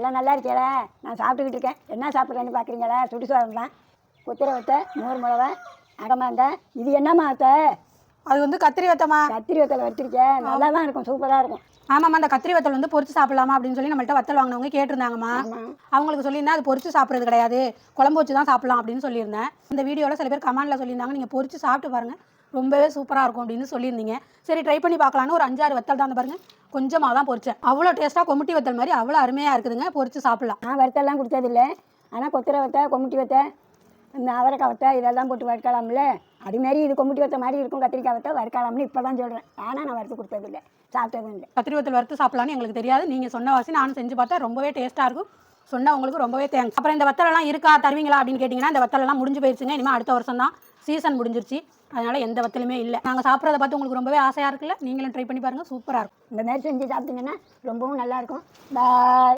எல்லாம் நல்லா இருக்கீங்களா? நான் சாப்பிட்டுக்கிட்டு இருக்கேன். என்ன சாப்பிட்றேன்னு பார்க்குறீங்களா? சுடுசோறு தான். கொத்தரை வத்தை, மோர் மிளகா, அடமாங்காய். இது என்னம்மா வத்தை? அது வந்து கத்திரி வத்தம்மா. கத்திரி வத்தல் வச்சிருக்கேன். நல்லா தான் இருக்கும், சூப்பராக இருக்கும். ஆமாம்மா, அந்த கத்திரி வத்தல் வந்து பொரிச்சு சாப்பிடலாமா அப்படின்னு சொல்லி நம்மள்ட்ட வத்தல் வாங்கினவங்க கேட்டிருந்தாங்கம்மா. அவங்களுக்கு சொல்லியிருந்தேன் அது பொரிச்சு சாப்பிட்றது கிடையாது, குழம்பு வச்சு தான் சாப்பிடலாம் அப்படின்னு சொல்லியிருந்தேன். இந்த வீடியோவில் சில பேர் கமெண்ட்டில் சொல்லியிருந்தாங்க நீங்கள் பொரிச்சு சாப்பிட்டு பாருங்கள், ரொம்பவே சூப்பராக இருக்கும் அப்படின்னு சொல்லியிருந்தீங்க. சரி ட்ரை பண்ணி பார்க்கலான்னு ஒரு 5-6 வத்தல் தான் பாருங்கள், கொஞ்சமாக தான் பொரிச்சேன். அவ்வளோ டேஸ்ட்டாக கொமுட்டி வத்தல் மாதிரி அவ்வளோ அருமையாக இருக்குதுங்க. பொரிச்சு சாப்பிடலாம். நான் வறுத்தெல்லாம் கொடுத்ததில்லை. ஆனால் கொத்தரை வத்தை, கொமுட்டி வத்தை, இந்த அவரைக்காய் வத்தை இதெல்லாம் போட்டு வறுக்கலாம்ல. அதுமாரி இது கொமுட்டி வத்தை மாதிரி இருக்கும். கத்திரிக்காய் வத்தை வறுக்கலாம்னு இப்போ தான் சொல்கிறேன். ஆனால் நான் வறுத்து கொடுத்ததில்லை, சாப்பிட்டதும் இல்லை. கத்திரி வத்தல் வறுத்து சாப்பிடலான்னு எங்களுக்கு தெரியாது. நீங்கள் சொன்ன வாசி நானும் செஞ்சு பார்த்தா ரொம்பவே டேஸ்ட்டாக இருக்கும். சொன்னவங்களுக்கு ரொம்பவே தேங்க்ஸ். அப்புறம் இந்த வத்தலெல்லாம் இருக்கா தருவீங்களா அப்படின்னு கேட்டிங்கன்னா, இந்த வத்தலெல்லாம் முடிஞ்சு போயிடுச்சுங்க. இனிமேல் அடுத்த வருஷம் தான் சீசன் முடிஞ்சிருச்சு. அதனால் எந்த வத்தலுமே இல்லை. நாங்கள் சாப்பிட்றத பார்த்து உங்களுக்கு ரொம்பவே ஆசையாக இருக்குல்ல, நீங்களும் ட்ரை பண்ணி பாருங்கள், சூப்பராக இருக்கும். இந்த மாதிரி செஞ்சு சாப்பிட்டீங்கன்னா ரொம்பவும் நல்லாயிருக்கும். பாய்.